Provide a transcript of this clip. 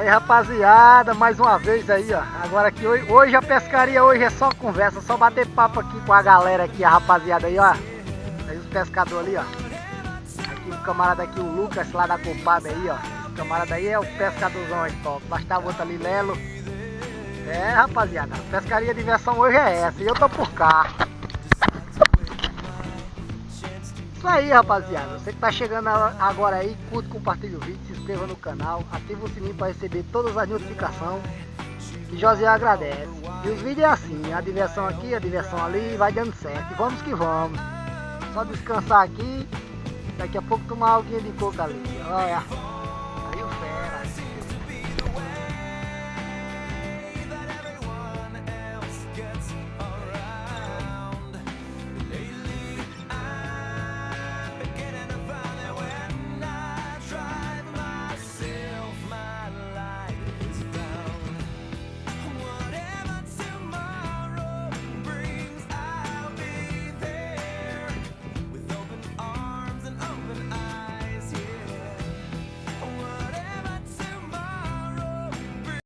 Aí, rapaziada, mais uma vez aí, ó. Agora aqui, hoje a pescaria hoje é só conversa, só bater papo aqui com a galera aqui, a rapaziada aí, ó. Aí os pescadores ali, ó. Aqui o camarada aqui, o Lucas, lá da Copada aí, ó. Esse camarada aí é o pescadorzão aí, top. Bastava outro ali, Lelo. É, rapaziada, pescaria diversão hoje é essa, e eu tô por cá. Isso aí, rapaziada, você que tá chegando agora aí, curte, compartilha o vídeo, se inscreva no canal, ativa o sininho para receber todas as notificações, que José agradece. E os vídeos é assim, a diversão aqui, a diversão ali, vai dando certo, e vamos que vamos. Só descansar aqui, daqui a pouco tomar uma aguinha de coco ali, olha.